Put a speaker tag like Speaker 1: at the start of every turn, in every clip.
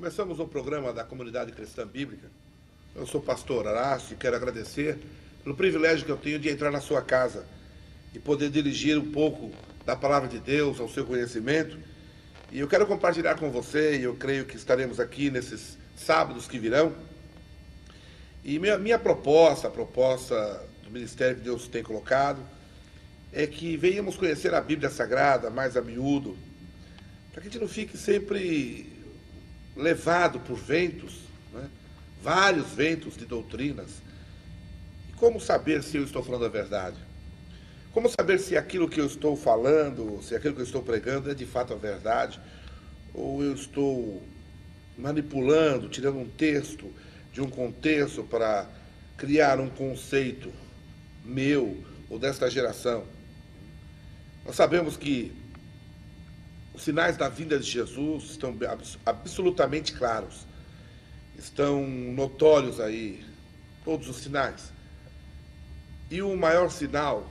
Speaker 1: começamos um programa da Comunidade Cristã Bíblica. Eu sou o pastor Horácio e quero agradecer pelo privilégio que eu tenho de entrar na sua casa e poder dirigir um pouco da palavra de Deus ao seu conhecimento. E eu quero compartilhar com você, e eu creio que estaremos aqui nesses sábados que virão. E minha proposta, a proposta do ministério que Deus tem colocado, é que venhamos conhecer a Bíblia Sagrada mais a miúdo, para que a gente não fique sempre levado por ventos, né? Vários ventos de doutrinas. E como saber se eu estou falando a verdade? Como saber se aquilo que eu estou falando, se aquilo que eu estou pregando é de fato a verdade, ou eu estou manipulando, tirando um texto de um contexto para criar um conceito meu ou desta geração? Nós sabemos que os sinais da vinda de Jesus estão absolutamente claros, estão notórios aí, todos os sinais. E o maior sinal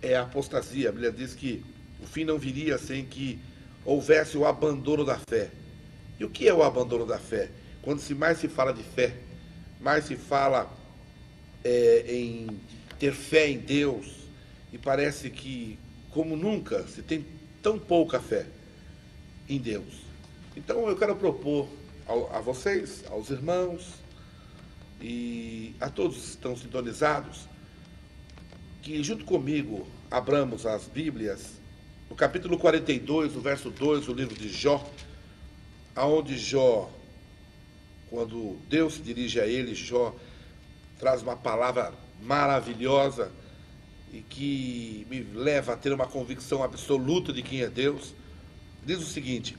Speaker 1: é a apostasia. A Bíblia diz que o fim não viria sem que houvesse o abandono da fé. E o que é o abandono da fé? Quando mais se fala de fé, mais se fala em ter fé em Deus, e parece que, como nunca, se tem tão pouca fé em Deus. Então eu quero propor a vocês, aos irmãos e a todos que estão sintonizados, que junto comigo abramos as Bíblias, no capítulo 42, o verso 2, do livro de Jó, aonde Jó, quando Deus se dirige a ele, Jó traz uma palavra maravilhosa e que me leva a ter uma convicção absoluta de quem é Deus. Diz o seguinte: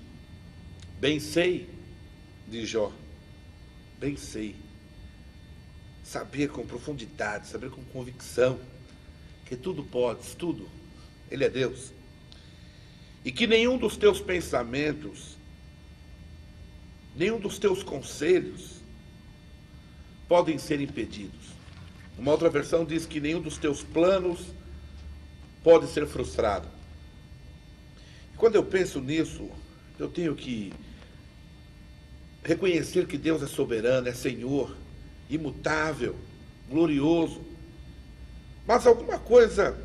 Speaker 1: bem sei, diz Jó, bem sei, saber com profundidade, saber com convicção, que tudo podes, tudo, Ele é Deus, e que nenhum dos teus pensamentos, nenhum dos teus conselhos podem ser impedidos. Uma outra versão diz que nenhum dos teus planos pode ser frustrado. E quando eu penso nisso, eu tenho que reconhecer que Deus é soberano, é Senhor, imutável, glorioso. Mas alguma coisa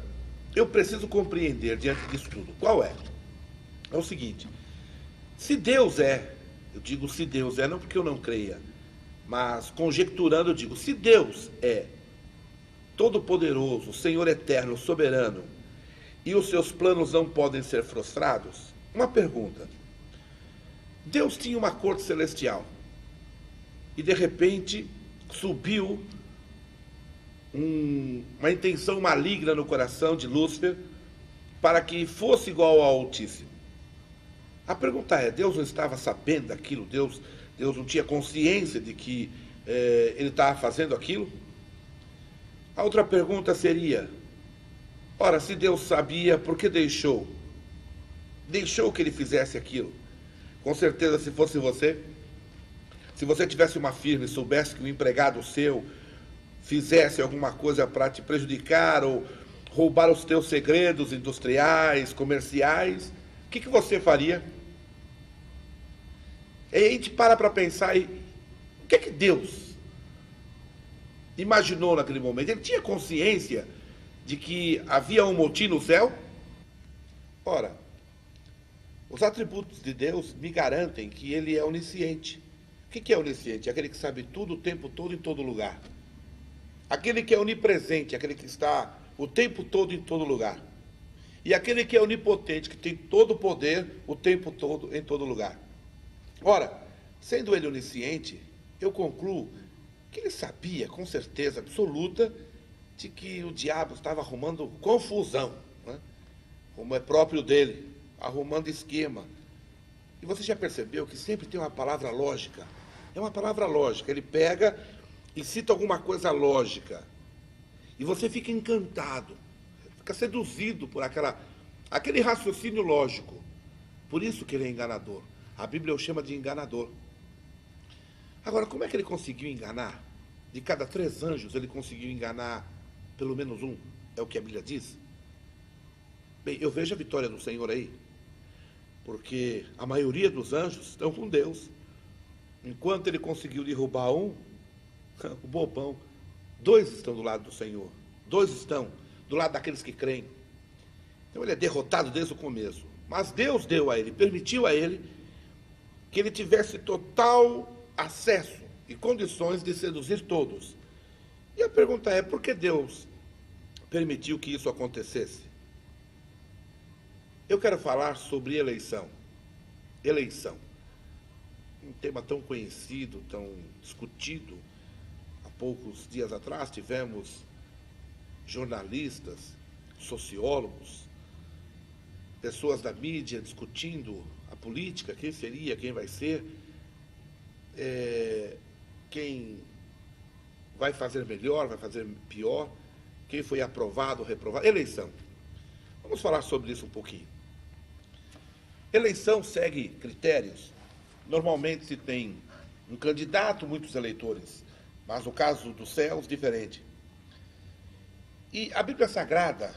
Speaker 1: eu preciso compreender diante disso tudo. Qual é? É o seguinte: se Deus é, eu digo se Deus é, não porque eu não creia, mas conjecturando eu digo, se Deus é todo-poderoso, Senhor eterno, soberano, e os seus planos não podem ser frustrados, uma pergunta: Deus tinha uma corte celestial e de repente subiu uma intenção maligna no coração de Lúcifer para que fosse igual ao Altíssimo. A pergunta é: Deus não estava sabendo daquilo? Deus não tinha consciência de que ele estava fazendo aquilo? A outra pergunta seria: ora, se Deus sabia, por que deixou que ele fizesse aquilo? Com certeza, se fosse você, se você tivesse uma firma e soubesse que um empregado seu fizesse alguma coisa para te prejudicar ou roubar os teus segredos industriais, comerciais, o que você faria? E aí a gente para pensar, o que Deus imaginou naquele momento? Ele tinha consciência de que havia um motim no céu? Ora, os atributos de Deus me garantem que Ele é onisciente. O que é onisciente? É aquele que sabe tudo o tempo todo, em todo lugar. Aquele que é onipresente, aquele que está o tempo todo, em todo lugar. E aquele que é onipotente, que tem todo o poder, o tempo todo, em todo lugar. Ora, sendo Ele onisciente, eu concluo que Ele sabia, com certeza absoluta, de que o diabo estava arrumando confusão, né? Como é próprio dele, arrumando esquema. E você já percebeu que sempre tem uma palavra lógica? É uma palavra lógica. Ele pega e cita alguma coisa lógica. E você fica encantado, fica seduzido por aquele raciocínio lógico. Por isso que ele é enganador. A Bíblia o chama de enganador. Agora, como é que ele conseguiu enganar? De cada 3 anjos, ele conseguiu enganar pelo menos um. É o que a Bíblia diz. Bem, eu vejo a vitória do Senhor aí, porque a maioria dos anjos estão com Deus. enquanto ele conseguiu derrubar um, o bobão, dois estão do lado do Senhor, dois estão do lado daqueles que creem. Então ele é derrotado desde o começo. Mas Deus deu a ele, permitiu a ele, que ele tivesse total acesso e condições de seduzir todos. E a pergunta é, por que Deus permitiu que isso acontecesse? Eu quero falar sobre eleição. Eleição. Um tema tão conhecido, tão discutido. Há poucos dias atrás tivemos jornalistas, sociólogos, pessoas da mídia discutindo a política, quem seria, quem vai ser, quem vai fazer melhor, vai fazer pior, quem foi aprovado ou reprovado. Eleição. Vamos falar sobre isso um pouquinho. Eleição segue critérios. Normalmente se tem um candidato, muitos eleitores, mas no caso dos céus, diferente. E a Bíblia Sagrada,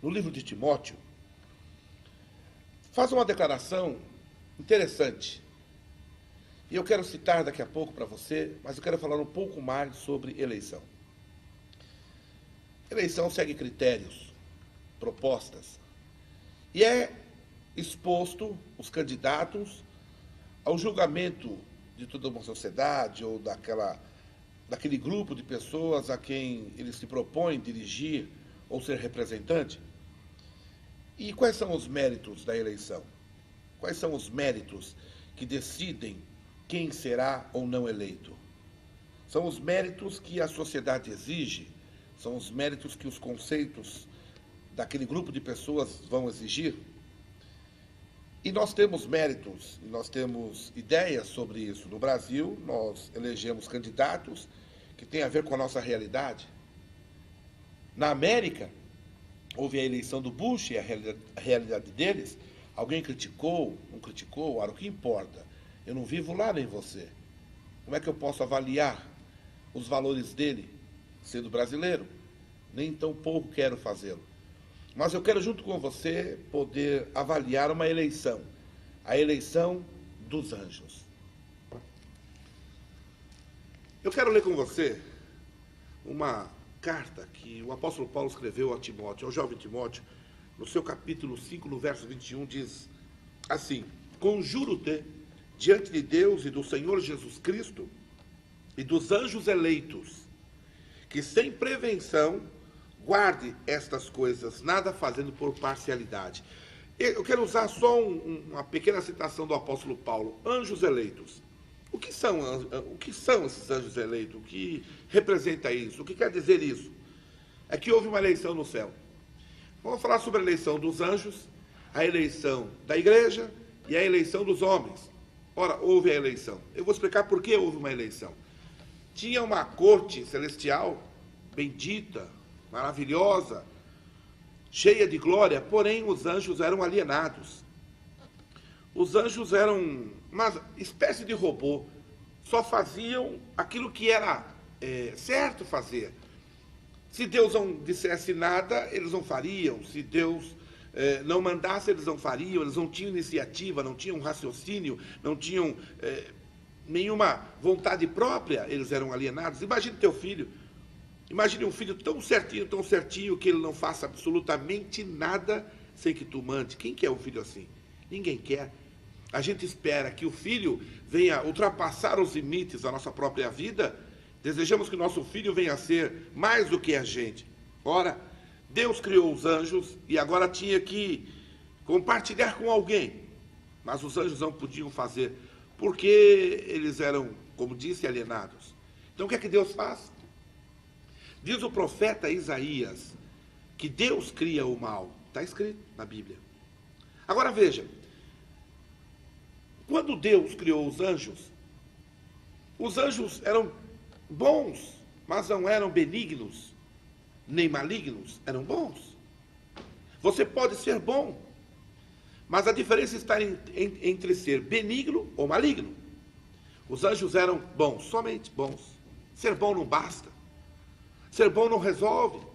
Speaker 1: no livro de Timóteo, faz uma declaração interessante. E eu quero citar daqui a pouco para você, mas eu quero falar um pouco mais sobre eleição. Eleição segue critérios, propostas, e é exposto os candidatos ao julgamento de toda uma sociedade ou daquele grupo de pessoas a quem ele se propõe dirigir ou ser representante. E quais são os méritos da eleição? Quais são os méritos que decidem quem será ou não eleito? São os méritos que a sociedade exige, são os méritos que os conceitos daquele grupo de pessoas vão exigir. E nós temos méritos, nós temos ideias sobre isso. No Brasil, nós elegemos candidatos que têm a ver com a nossa realidade. Na América, houve a eleição do Bush e a realidade deles. Alguém criticou, não criticou, ora, o que importa? Eu não vivo lá nem você. Como é que eu posso avaliar os valores dele, sendo brasileiro? Nem tão pouco quero fazê-lo. Mas eu quero, junto com você, poder avaliar uma eleição. A eleição dos anjos. Eu quero ler com você uma carta que o apóstolo Paulo escreveu a Timóteo, ao jovem Timóteo, no seu capítulo 5, no verso 21, diz assim: conjuro-te diante de Deus e do Senhor Jesus Cristo e dos anjos eleitos, que sem prevenção guarde estas coisas, nada fazendo por parcialidade. Eu quero usar só uma pequena citação do apóstolo Paulo. Anjos eleitos. O que são esses anjos eleitos? O que representa isso? O que quer dizer isso? É que houve uma eleição no céu. Vamos falar sobre a eleição dos anjos, a eleição da igreja e a eleição dos homens. Ora, houve a eleição. Eu vou explicar por que houve uma eleição. Tinha uma corte celestial, bendita, maravilhosa, cheia de glória, porém os anjos eram alienados. Os anjos eram uma espécie de robô, só faziam aquilo que era certo fazer. Se Deus não dissesse nada, eles não fariam. Se Deus não mandasse, eles não fariam. Eles não tinham iniciativa, não tinham raciocínio, não tinham nenhuma vontade própria. Eles eram alienados. Imagine teu filho. Imagine um filho tão certinho, que ele não faça absolutamente nada sem que tu mande. Quem quer um filho assim? Ninguém quer. A gente espera que o filho venha ultrapassar os limites da nossa própria vida. Desejamos que o nosso filho venha a ser mais do que a gente. Ora, Deus criou os anjos e agora tinha que compartilhar com alguém. Mas os anjos não podiam fazer, porque eles eram, como disse, alienados. Então o que é que Deus faz? Diz o profeta Isaías que Deus cria o mal. Está escrito na Bíblia. Agora veja, quando Deus criou os anjos eram bons, mas não eram benignos, nem malignos, eram bons. Você pode ser bom, mas a diferença está entre ser benigno ou maligno. Os anjos eram bons, somente bons. Ser bom não basta. Ser bom não resolve.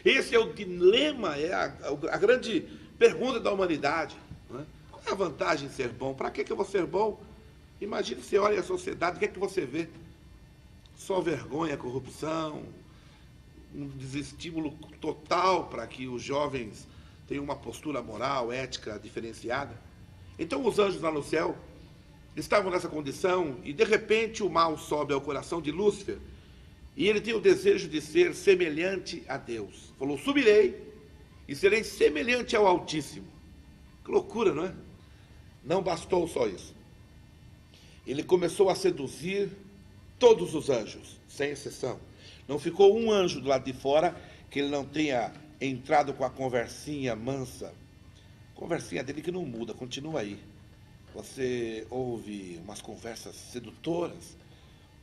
Speaker 1: Esse é o dilema, é a grande pergunta da humanidade. Não é? Qual é a vantagem de ser bom? Para que eu vou ser bom? Imagine, você olha a sociedade, o que é que você vê? Só vergonha, corrupção, um desestímulo total para que os jovens tenham uma postura moral, ética diferenciada. Então os anjos lá no céu estavam nessa condição e de repente o mal sobe ao coração de Lúcifer e ele tem o desejo de ser semelhante a Deus. Falou, subirei e serei semelhante ao Altíssimo. Que loucura, não é? Não bastou só isso. Ele começou a seduzir todos os anjos, sem exceção. Não ficou um anjo do lado de fora que ele não tenha entrado com a conversinha mansa. Conversinha dele que não muda, continua aí. Você ouve umas conversas sedutoras,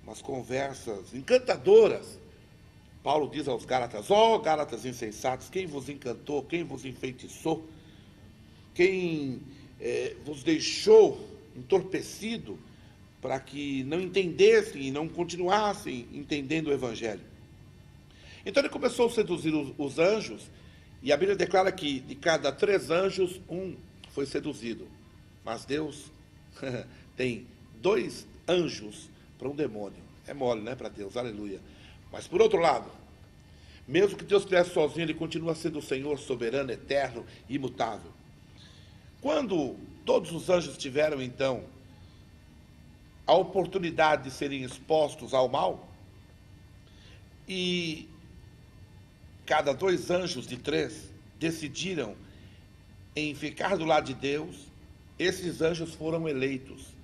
Speaker 1: umas conversas encantadoras. Paulo diz aos Gálatas, ó Gálatas insensatos, quem vos encantou, quem vos enfeitiçou, quem vos deixou entorpecido para que não entendessem e não continuassem entendendo o Evangelho. Então ele começou a seduzir os anjos, e a Bíblia declara que de cada 3 anjos, um foi seduzido. Mas Deus tem 2 anjos para um demônio. É mole, né, para Deus, aleluia. Mas por outro lado, mesmo que Deus estivesse sozinho, ele continua sendo o Senhor soberano, eterno e imutável. Quando todos os anjos tiveram, então, a oportunidade de serem expostos ao mal, e cada 2 anjos de 3 decidiram em ficar do lado de Deus, esses anjos foram eleitos.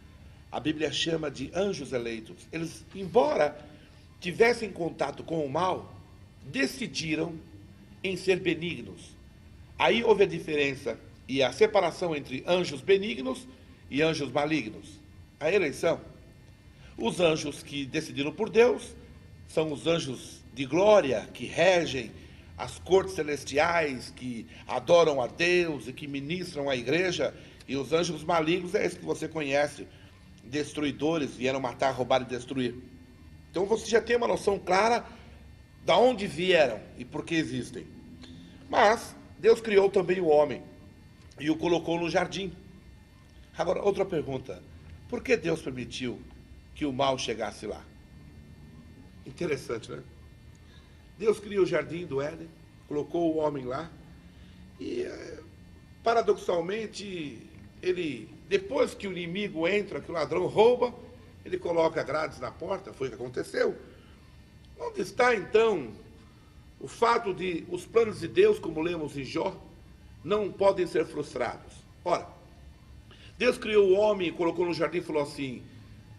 Speaker 1: A Bíblia chama de anjos eleitos. Eles, embora tivessem contato com o mal, decidiram em ser benignos. Aí houve a diferença e a separação entre anjos benignos e anjos malignos. A eleição. Os anjos que decidiram por Deus são os anjos de glória, que regem as cortes celestiais, que adoram a Deus e que ministram a igreja. E os anjos malignos é esse que você conhece, destruidores, vieram matar, roubar e destruir. Então você já tem uma noção clara de onde vieram e por que existem. Mas Deus criou também o homem e o colocou no jardim. Agora, outra pergunta. Por que Deus permitiu que o mal chegasse lá? Interessante, né? Deus criou o jardim do Éden, colocou o homem lá e, paradoxalmente, ele, depois que o inimigo entra, que o ladrão rouba, ele coloca grades na porta, foi o que aconteceu. Onde está, então, o fato de os planos de Deus, como lemos em Jó, não podem ser frustrados? Ora, Deus criou o homem e colocou no jardim e falou assim,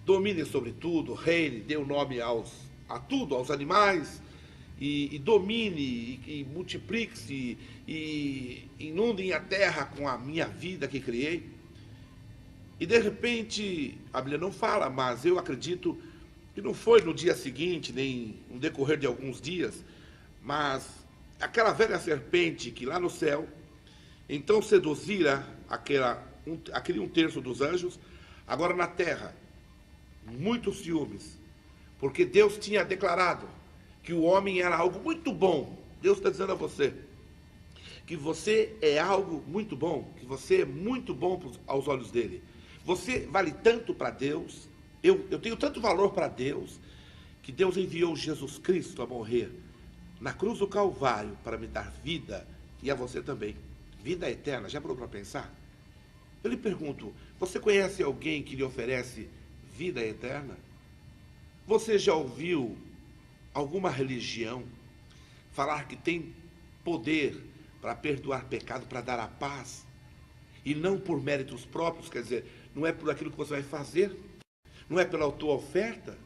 Speaker 1: domine sobre tudo, reine, deu nome a tudo, aos animais, e domine, e multiplique-se, e inundem a terra com a minha vida que criei. E de repente, a Bíblia não fala, mas eu acredito que não foi no dia seguinte, nem no decorrer de alguns dias, mas aquela velha serpente que lá no céu, então seduzira aquele 1/3 dos anjos, agora na terra, muitos ciúmes, porque Deus tinha declarado que o homem era algo muito bom. Deus está dizendo a você que você é algo muito bom, que você é muito bom aos olhos dele. Você vale tanto para Deus, eu tenho tanto valor para Deus, que Deus enviou Jesus Cristo a morrer na cruz do Calvário para me dar vida, e a você também, vida eterna. Já parou para pensar? Eu lhe pergunto, você conhece alguém que lhe oferece vida eterna? Você já ouviu alguma religião falar que tem poder para perdoar pecado, para dar a paz, e não por méritos próprios? Quer dizer, não é por aquilo que você vai fazer, não é pela tua oferta,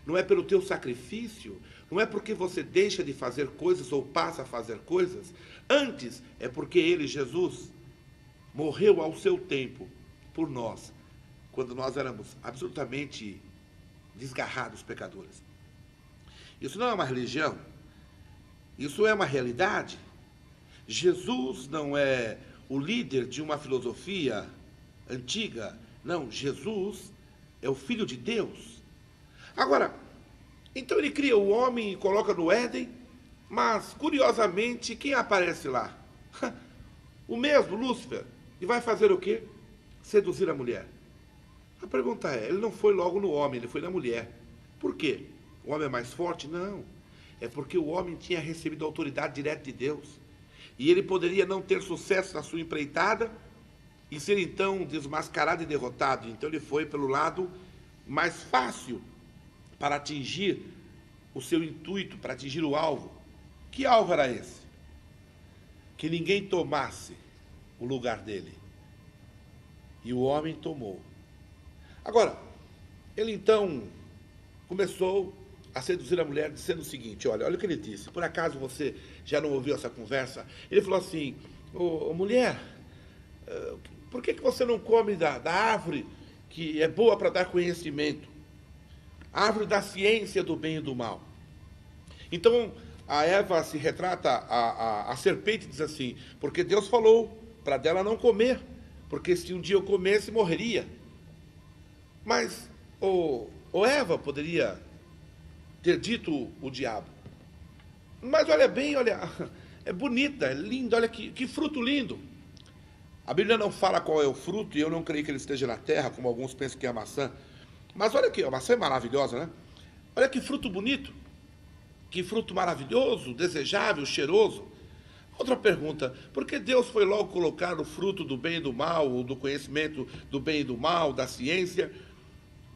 Speaker 1: não é pelo teu sacrifício, não é porque você deixa de fazer coisas ou passa a fazer coisas. Antes, é porque ele, Jesus, morreu ao seu tempo por nós, quando nós éramos absolutamente desgarrados pecadores. Isso não é uma religião, isso é uma realidade. Jesus não é o líder de uma filosofia antiga, não, Jesus é o Filho de Deus. Agora, então ele cria o homem e coloca no Éden, mas, curiosamente, quem aparece lá? O mesmo, Lúcifer, e vai fazer o quê? Seduzir a mulher. A pergunta é, ele não foi logo no homem, ele foi na mulher. Por quê? O homem é mais forte? Não. É porque o homem tinha recebido a autoridade direta de Deus. E ele poderia não ter sucesso na sua empreitada e ser então desmascarado e derrotado. Então ele foi pelo lado mais fácil para atingir o seu intuito, para atingir o alvo. Que alvo era esse? Que ninguém tomasse o lugar dele. E o homem tomou. Agora, ele então começou a seduzir a mulher dizendo o seguinte, olha o que ele disse, por acaso você já não ouviu essa conversa? Ele falou assim, mulher, por que você não come da árvore que é boa para dar conhecimento? A árvore da ciência do bem e do mal. Então, a Eva se retrata, a serpente diz assim, porque Deus falou para dela não comer, porque se um dia eu comesse, morreria. Mas, Eva poderia ter dito o diabo. Mas olha bem, olha, é bonita, é linda, olha que fruto lindo. A Bíblia não fala qual é o fruto, e eu não creio que ele esteja na terra, como alguns pensam que é a maçã. Mas olha aqui, a maçã é maravilhosa, né? Olha que fruto bonito, que fruto maravilhoso, desejável, cheiroso. Outra pergunta, por que Deus foi logo colocar o fruto do bem e do mal, ou do conhecimento do bem e do mal, da ciência,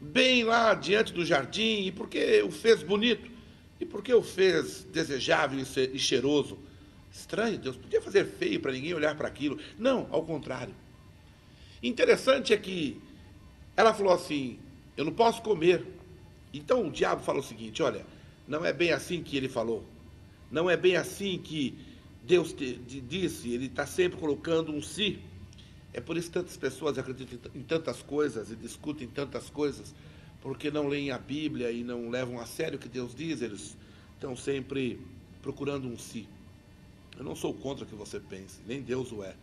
Speaker 1: bem lá diante do jardim, e por que o fez bonito? E por que o fez desejável e cheiroso? Estranho, Deus podia fazer feio para ninguém olhar para aquilo. Não, ao contrário. Interessante é que ela falou assim, eu não posso comer. Então o diabo falou o seguinte, olha, não é bem assim que ele falou. Não é bem assim que Deus disse, ele está sempre colocando um si. É por isso que tantas pessoas acreditam em tantas coisas e discutem tantas coisas, porque não leem a Bíblia e não levam a sério o que Deus diz, eles estão sempre procurando um si. Eu não sou contra o que você pense, nem Deus o é.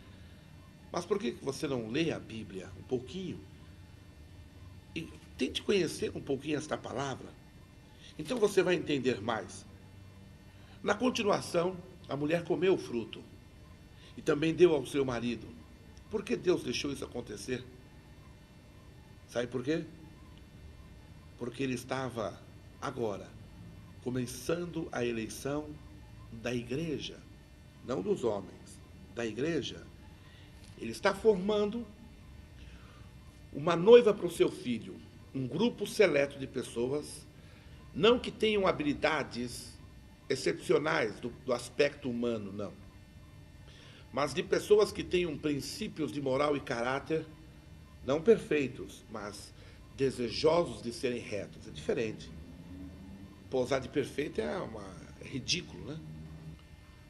Speaker 1: Mas por que você não lê a Bíblia um pouquinho? E tente conhecer um pouquinho esta palavra. Então você vai entender mais. Na continuação, a mulher comeu o fruto e também deu ao seu marido. Por que Deus deixou isso acontecer? Sabe por quê? Porque ele estava agora começando a eleição da igreja, não dos homens, da igreja. Ele está formando uma noiva para o seu filho, um grupo seleto de pessoas, não que tenham habilidades excepcionais do aspecto humano, não, mas de pessoas que tenham princípios de moral e caráter, não perfeitos, mas desejosos de serem retos. É diferente. Pousar de perfeito é ridículo, né?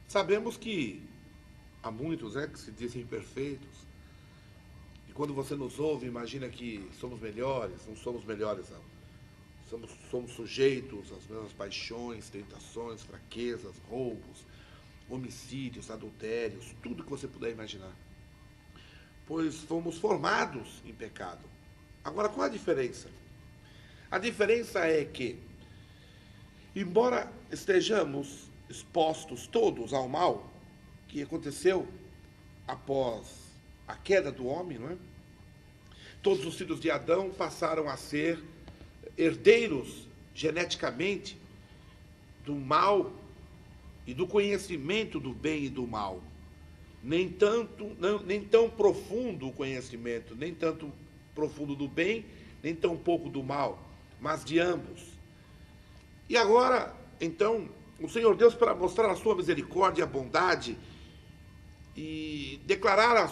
Speaker 1: Sabemos que há muitos, que se dizem perfeitos, e quando você nos ouve, imagina que somos melhores. Não somos melhores, não. Somos sujeitos às mesmas paixões, tentações, fraquezas, roubos, homicídios, adultérios, tudo que você puder imaginar. Pois fomos formados em pecado. Agora, qual a diferença? A diferença é que, embora estejamos expostos todos ao mal que aconteceu após a queda do homem, não é? Todos os filhos de Adão passaram a ser herdeiros geneticamente do mal e do conhecimento do bem e do mal. Nem tão profundo o conhecimento, nem tanto profundo do bem, nem tão pouco do mal, mas de ambos. E agora, então, o Senhor Deus, para mostrar a sua misericórdia e a bondade e declarar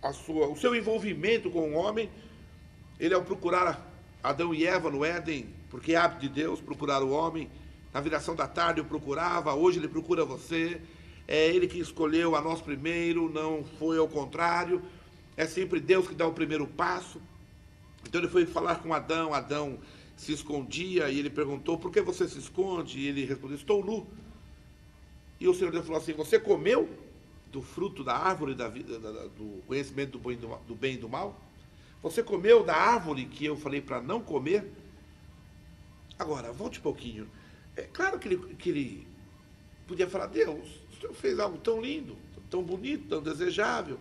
Speaker 1: o seu envolvimento com o homem, ele, ao procurar Adão e Eva no Éden, porque é hábito de Deus procurar o homem, na viração da tarde eu procurava, hoje ele procura você, é ele que escolheu a nós primeiro, não foi ao contrário, é sempre Deus que dá o primeiro passo. Então ele foi falar com Adão, Adão se escondia e ele perguntou, por que você se esconde? E ele respondeu, estou nu. E o Senhor Deus falou assim, você comeu do fruto da árvore do conhecimento do bem e do mal? Você comeu da árvore que eu falei para não comer? Agora, volte um pouquinho. É claro que ele podia falar, Deus, o Senhor fez algo tão lindo, tão bonito, tão desejável,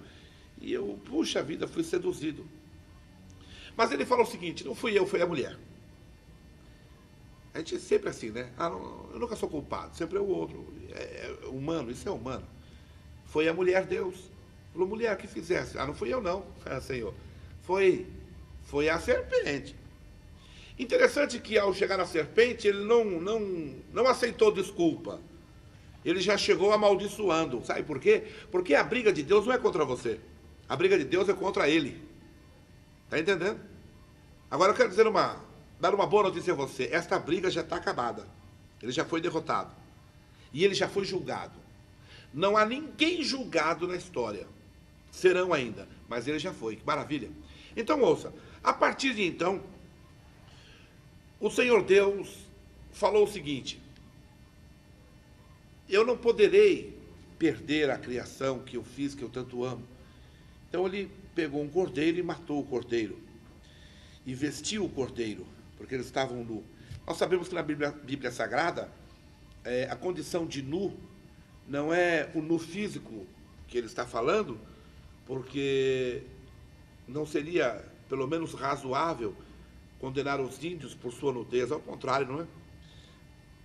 Speaker 1: e eu, puxa vida, fui seduzido. Mas ele falou o seguinte: não fui eu, foi a mulher. A gente é sempre assim, né? Eu nunca sou culpado, sempre é o outro. É humano, isso é humano. Foi a mulher, Deus. Falou: mulher, que fizesse? Não fui eu não, Senhor. Foi a serpente. Interessante que ao chegar na serpente, ele não aceitou desculpa. Ele já chegou amaldiçoando. Sabe por quê? Porque a briga de Deus não é contra você. A briga de Deus é contra ele. Está entendendo? Agora eu quero dar uma boa notícia a você. Esta briga já está acabada. Ele já foi derrotado. E ele já foi julgado. Não há ninguém julgado na história. Serão ainda. Mas ele já foi. Que maravilha. Então ouça. A partir de então, o Senhor Deus falou o seguinte: eu não poderei perder a criação que eu fiz, que eu tanto amo. Então ele pegou um cordeiro e matou o cordeiro. E vestiu o cordeiro, porque eles estavam nu. Nós sabemos que na Bíblia Sagrada, a condição de nu não é o nu físico que ele está falando, porque não seria, pelo menos, razoável condenar os índios por sua nudez. Ao contrário, não é?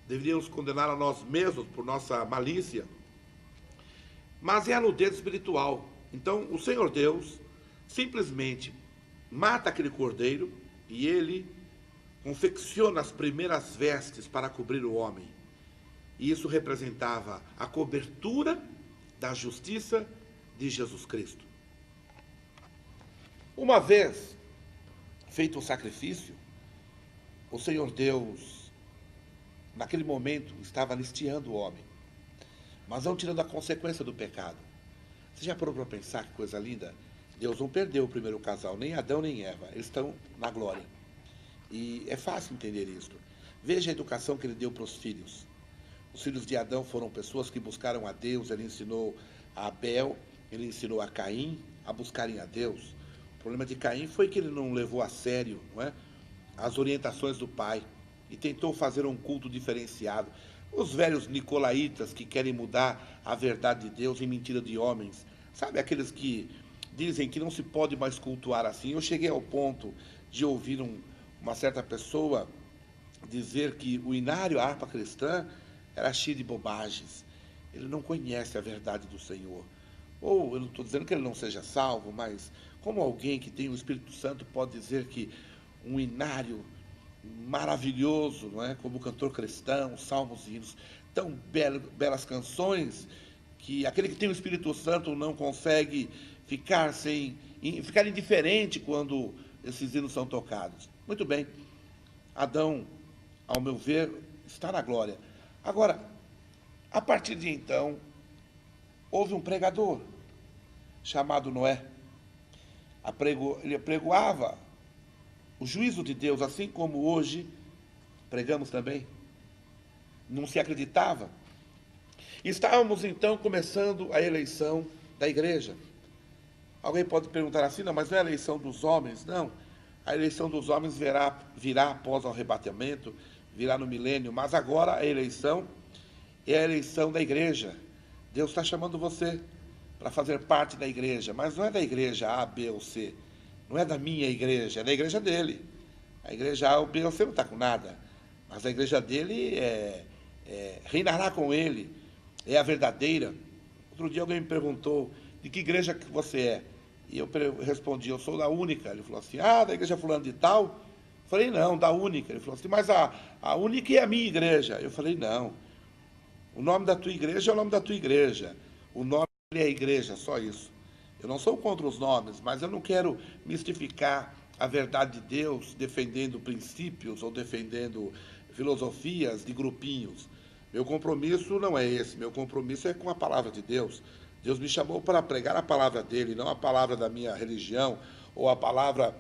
Speaker 1: Deveríamos condenar a nós mesmos por nossa malícia. Mas é a nudez espiritual. Então, o Senhor Deus simplesmente mata aquele cordeiro e ele confecciona as primeiras vestes para cobrir o homem. E isso representava a cobertura da justiça de Jesus Cristo. Uma vez feito o sacrifício, o Senhor Deus, naquele momento, estava anistiando o homem, mas não tirando a consequência do pecado. Você já parou para pensar que coisa linda? Deus não perdeu o primeiro casal, nem Adão nem Eva. Eles estão na glória. E é fácil entender isso. Veja a educação que ele deu para os filhos. Os filhos de Adão foram pessoas que buscaram a Deus. Ele ensinou a Abel, ele ensinou a Caim a buscarem a Deus. O problema de Caim foi que ele não levou a sério, não é, as orientações do pai e tentou fazer um culto diferenciado. Os velhos nicolaítas que querem mudar a verdade de Deus em mentira de homens. Sabe aqueles que dizem que não se pode mais cultuar assim? Eu cheguei ao ponto de ouvir uma certa pessoa dizer que o inário, a harpa cristã, era cheio de bobagens. Ele não conhece a verdade do Senhor. Ou, eu não estou dizendo que ele não seja salvo, mas como alguém que tem o Espírito Santo pode dizer que um inário maravilhoso, não é? Como o cantor cristão, salmos e hinos, tão belas canções, que aquele que tem o Espírito Santo não consegue ficar indiferente quando esses hinos são tocados. Muito bem. Adão, ao meu ver, está na glória. Agora, a partir de então, houve um pregador chamado Noé. Ele apregoava o juízo de Deus, assim como hoje pregamos também. Não se acreditava. Estávamos então começando a eleição da igreja. Alguém pode perguntar assim: não, mas não é a eleição dos homens? Não. A eleição dos homens virá após o arrebatamento, virá no milênio, mas agora a eleição é a eleição da igreja. Deus está chamando você para fazer parte da igreja, mas não é da igreja A, B ou C. Não é da minha igreja, é da igreja dele. A igreja A ou B ou C não está com nada, mas a igreja dele reinará com ele, é a verdadeira. Outro dia alguém me perguntou: de que igreja que você é? E eu respondi: eu sou da única. Ele falou assim: da igreja fulano de tal? Eu falei: não, da única. Ele falou assim: mas a única é a minha igreja. Eu falei: não, o nome da tua igreja é o nome da tua igreja, o nome é a igreja, só isso. Eu não sou contra os nomes, mas eu não quero mistificar a verdade de Deus defendendo princípios ou defendendo filosofias de grupinhos. Meu compromisso não é esse, meu compromisso é com a palavra de Deus. Deus me chamou para pregar a palavra dele, não a palavra da minha religião ou a palavra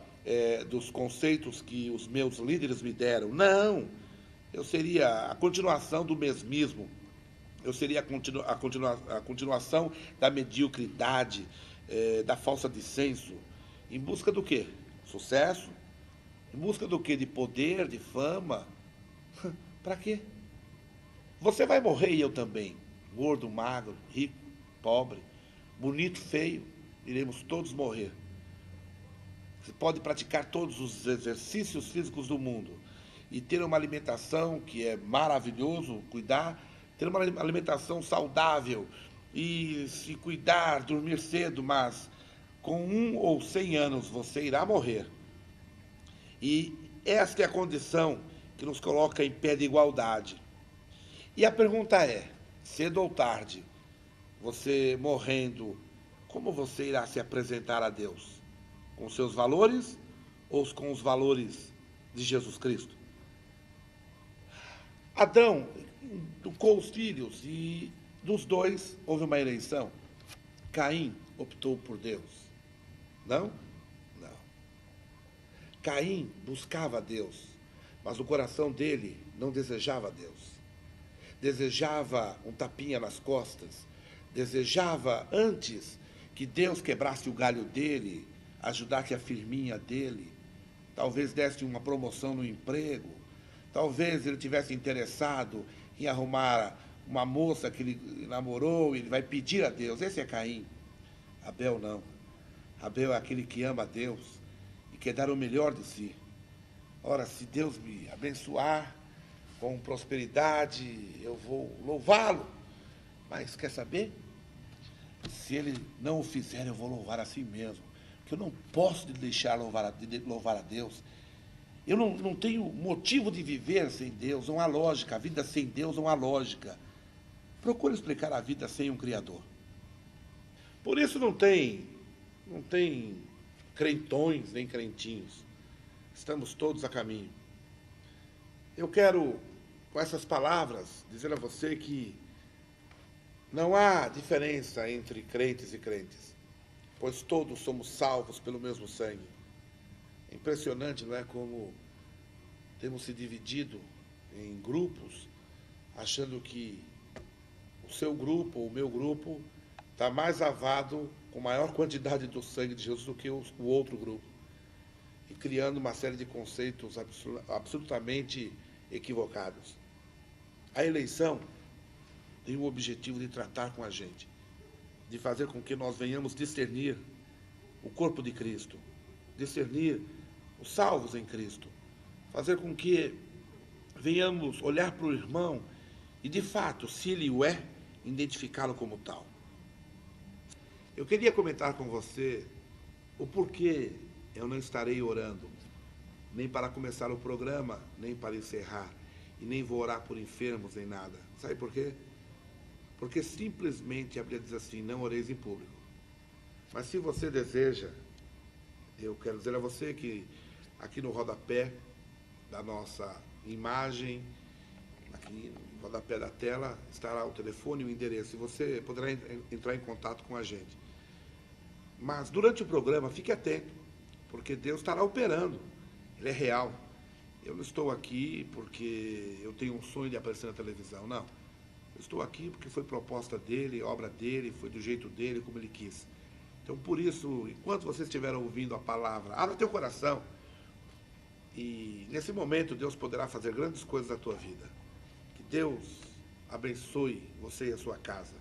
Speaker 1: dos conceitos que os meus líderes me deram. Não, eu seria a continuação do mesmismo, eu seria a continuação da mediocridade, da falsa de senso. Em busca do quê? Sucesso? Em busca do quê? De poder, de fama? Para quê? Você vai morrer e eu também. Gordo, magro, rico, pobre, bonito, feio, iremos todos morrer. Você pode praticar todos os exercícios físicos do mundo e ter uma alimentação que é maravilhoso, cuidar, ter uma alimentação saudável e se cuidar, dormir cedo, mas com 1 ou 100 anos você irá morrer. E esta é a condição que nos coloca em pé de igualdade. E a pergunta é, cedo ou tarde, você morrendo, como você irá se apresentar a Deus? Com seus valores ou com os valores de Jesus Cristo? Adão educou os filhos e dos dois houve uma eleição. Caim optou por Deus. Não? Não. Caim buscava Deus, mas o coração dele não desejava Deus. Desejava um tapinha nas costas, desejava antes que Deus quebrasse o galho dele, ajudasse a firminha dele, talvez desse uma promoção no emprego, talvez ele tivesse interessado em arrumar uma moça que ele namorou e ele vai pedir a Deus. Esse é Caim. Abel não. Abel é aquele que ama a Deus e quer dar o melhor de si. Ora, se Deus me abençoar com prosperidade, eu vou louvá-lo. Mas quer saber? Se ele não o fizer, eu vou louvar a si mesmo. Porque eu não posso deixar de louvar a Deus. Eu não tenho motivo de viver sem Deus, não há lógica. A vida sem Deus não há lógica. Procure explicar a vida sem um Criador. Por isso não tem crentões nem crentinhos. Estamos todos a caminho. Eu quero, com essas palavras, dizer a você que não há diferença entre crentes e crentes, pois todos somos salvos pelo mesmo sangue. É impressionante, não é, como temos se dividido em grupos, achando que o seu grupo, ou o meu grupo, está mais lavado com maior quantidade do sangue de Jesus do que o outro grupo. E criando uma série de conceitos absolutamente equivocados. A eleição tem o objetivo de tratar com a gente, de fazer com que nós venhamos discernir o corpo de Cristo, discernir os salvos em Cristo, fazer com que venhamos olhar para o irmão e, de fato, se ele o é, identificá-lo como tal. Eu queria comentar com você o porquê eu não estarei orando, nem para começar o programa, nem para encerrar, e nem vou orar por enfermos, nem nada. Sabe por quê? Porque simplesmente a Bíblia diz assim, não oreis em público. Mas se você deseja, eu quero dizer a você que aqui no rodapé da nossa imagem, aqui no rodapé da tela, estará o telefone e o endereço, e você poderá entrar em contato com a gente. Mas durante o programa, fique atento, porque Deus estará operando, Ele é real. Eu não estou aqui porque eu tenho um sonho de aparecer na televisão, não. Eu estou aqui porque foi proposta dele, obra dele, foi do jeito dele, como ele quis. Então, por isso, enquanto você estiver ouvindo a palavra, abra teu coração. E nesse momento, Deus poderá fazer grandes coisas na tua vida. Que Deus abençoe você e a sua casa.